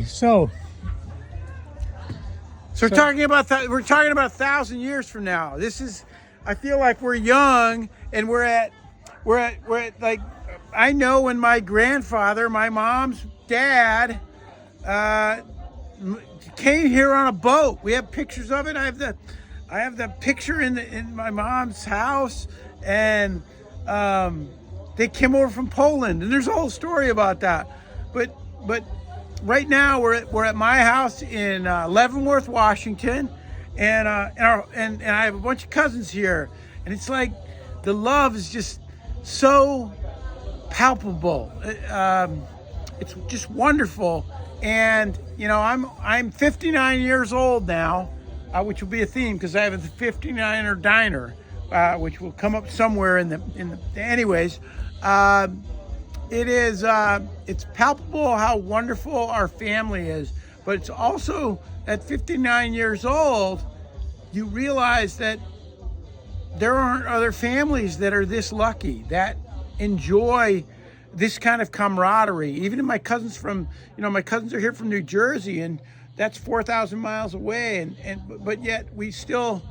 So we're talking about 1,000 years from now. This is, I feel like we're young, and we're at like, I know when my grandfather, my mom's dad, came here on a boat. We have pictures of it. I have the picture in my mom's house, and they came over from Poland, and there's a whole story about that. But right now we're at my house in Leavenworth, Washington, and I have a bunch of cousins here, and it's like the love is just so palpable. It's just wonderful, and I'm 59 years old now, which will be a theme because I have a 59er diner, which will come up somewhere in the. Anyways. It's palpable how wonderful our family is, but it's also at 59 years old, you realize that there aren't other families that are this lucky, that enjoy this kind of camaraderie. Even in my cousins my cousins are here from New Jersey, and that's 4,000 miles away, but yet we still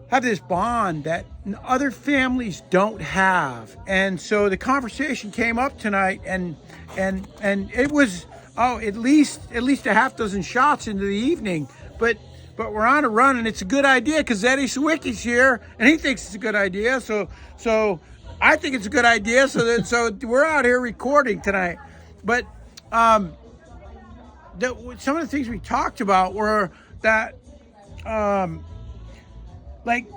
have this bond that other families don't have. And so the conversation came up tonight, and it was at least a half dozen shots into the evening, but we're on a run, and it's a good idea because Eddie Sawicki's here and he thinks it's a good idea, so I think it's a good idea, so we're out here recording tonight. But some of the things we talked about were that like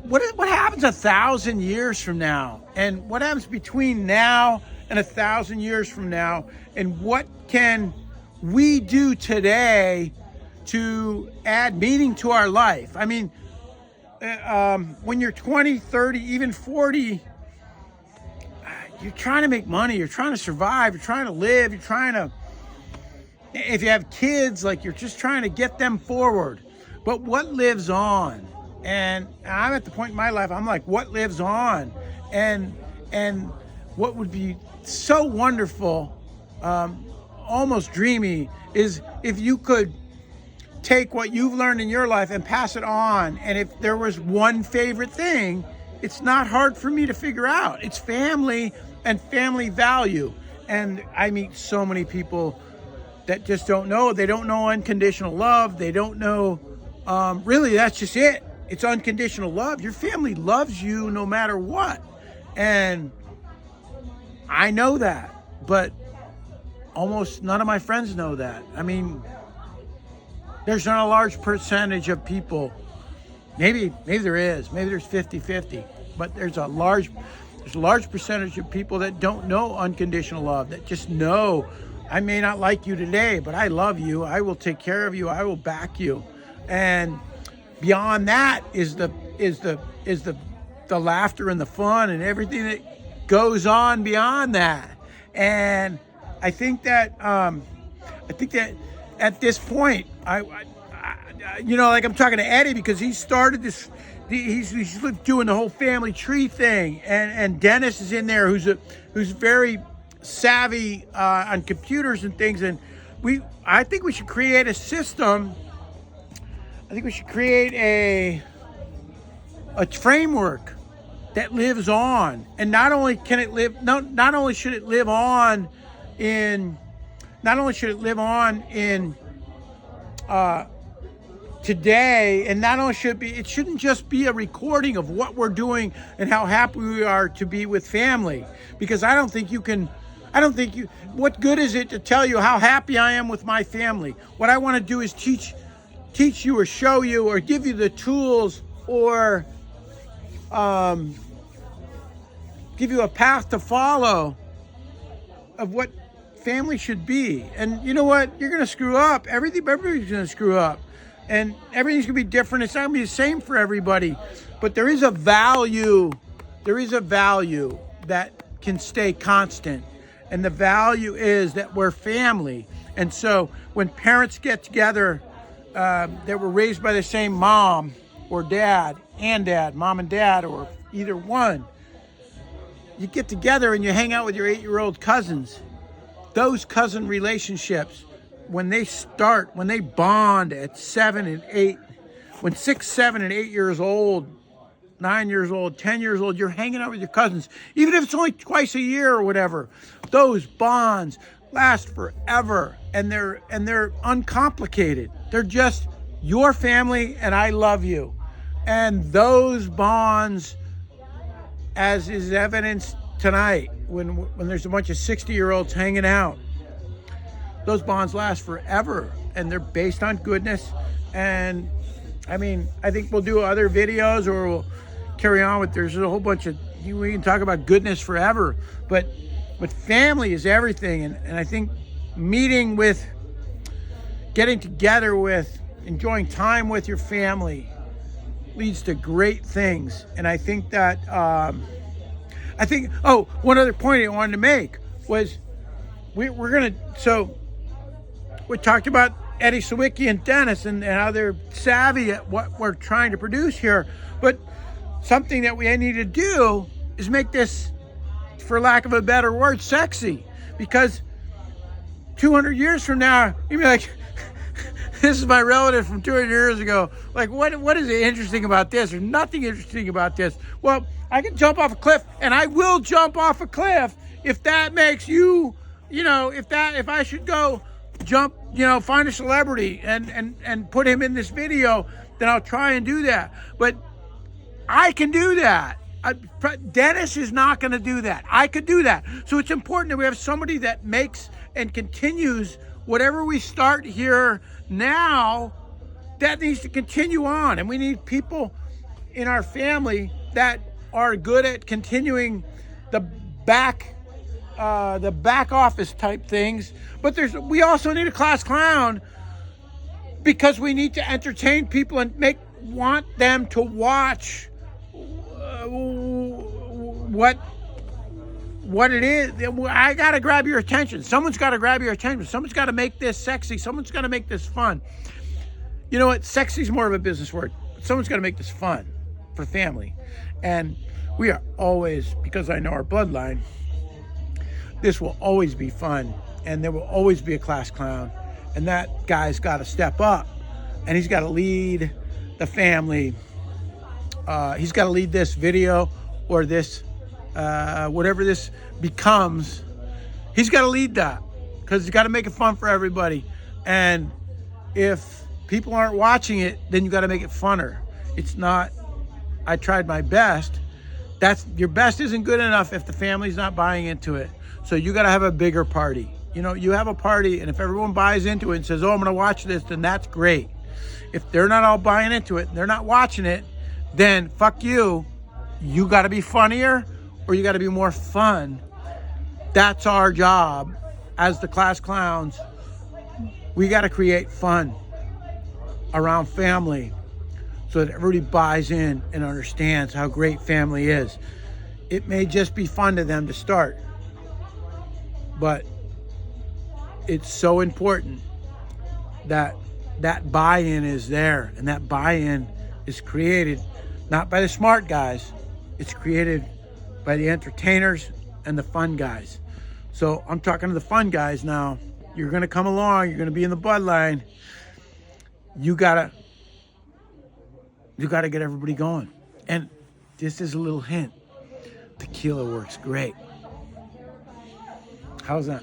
what happens 1,000 years from now, and what happens between now and 1,000 years from now, and what can we do today to add meaning to our life? I mean, when you're 20, 30, even 40, you're trying to make money, you're trying to survive, you're trying to live, if you have kids, like, you're just trying to get them forward. But what lives on? And I'm at the point in my life, I'm like, what lives on? And what would be so wonderful, almost dreamy, is if you could take what you've learned in your life and pass it on. And if there was one favorite thing, it's not hard for me to figure out. It's family and family value. And I meet so many people that just don't know. They don't know unconditional love. They don't know, really, that's just it. It's unconditional love. Your family loves you no matter what. And I know that, but almost none of my friends know that. I mean, there's not a large percentage of people, maybe there is, maybe there's 50-50, but there's a large percentage of people that don't know unconditional love, that just know, I may not like you today, but I love you. I will take care of you. I will back you. And beyond that is the laughter and the fun and everything that goes on beyond that. And I think that at this point, I like, I'm talking to Eddie because he started this. He's doing the whole family tree thing, and Dennis is in there, who's very savvy on computers and things. And I think we should create a system. I think we should create a framework that lives on. And not only should it live on in today, and not only it shouldn't just be a recording of what we're doing and how happy we are to be with family. Because what good is it to tell you how happy I am with my family? What I want to do is teach you or show you or give you the tools, or give you a path to follow of what family should be. And you know what? You're going to screw up. Everybody's going to screw up. And everything's going to be different. It's not going to be the same for everybody. But there is a value that can stay constant. And the value is that we're family. And so when parents get together, that were raised by the same mom or dad, mom and dad, or either one, you get together and you hang out with your 8-year-old cousins. Those cousin relationships when they bond at 7 and 8, when 6, 7, and 8 years old, 9 years old, 10 years old, you're hanging out with your cousins, even if it's only twice a year or whatever. Those bonds last forever, and they're uncomplicated. They're just your family, and I love you. And those bonds, as is evidenced tonight, when there's a bunch of 60-year-olds hanging out, those bonds last forever, and they're based on goodness. And I mean, I think we'll do other videos, or we'll carry on with, there's a whole bunch of, we can talk about goodness forever, but family is everything. And I think getting together with, enjoying time with your family leads to great things. And I think that, one other point I wanted to make was, we talked about Eddie Sawicki and Dennis and how they're savvy at what we're trying to produce here. But something that we need to do is make this, for lack of a better word, sexy. Because 200 years from now, you'll be like, this is my relative from 200 years ago. Like, what is interesting about this? There's nothing interesting about this. Well, I can jump off a cliff, and I will jump off a cliff if that makes you, if I should go jump, find a celebrity and put him in this video, then I'll try and do that. But I can do that. Dennis is not going to do that. I could do that. So it's important that we have somebody that makes and continues whatever we start here now, that needs to continue on. And we need people in our family that are good at continuing the back office type things. But we also need a class clown, because we need to entertain people and want them to watch what it is. I got to grab your attention. Someone's got to grab your attention. Someone's got to make this sexy. Someone's got to make this fun. You know what? Sexy is more of a business word. Someone's got to make this fun for family. And we are always, because I know our bloodline, this will always be fun. And there will always be a class clown. And that guy's got to step up. And he's got to lead the family. He's got to lead this video, or this, whatever this becomes. He's got to lead that, because he's got to make it fun for everybody. And if people aren't watching it, then you got to make it funner. It's not, I tried my best. Your best isn't good enough if the family's not buying into it. So you got to have a bigger party. You have a party, and if everyone buys into it and says, oh, I'm going to watch this, then that's great. If they're not all buying into it, and they're not watching it, then fuck you. You got to be funnier, or you got to be more fun. That's our job as the class clowns. We got to create fun around family so that everybody buys in and understands how great family is. It may just be fun to them to start, but it's so important that that buy-in is there, and that buy-in is created not by the smart guys. It's created by the entertainers and the fun guys. So I'm talking to the fun guys now. You're going to come along. You're going to be in the bloodline. You gotta get everybody going. And this is a little hint. Tequila works great. How's that?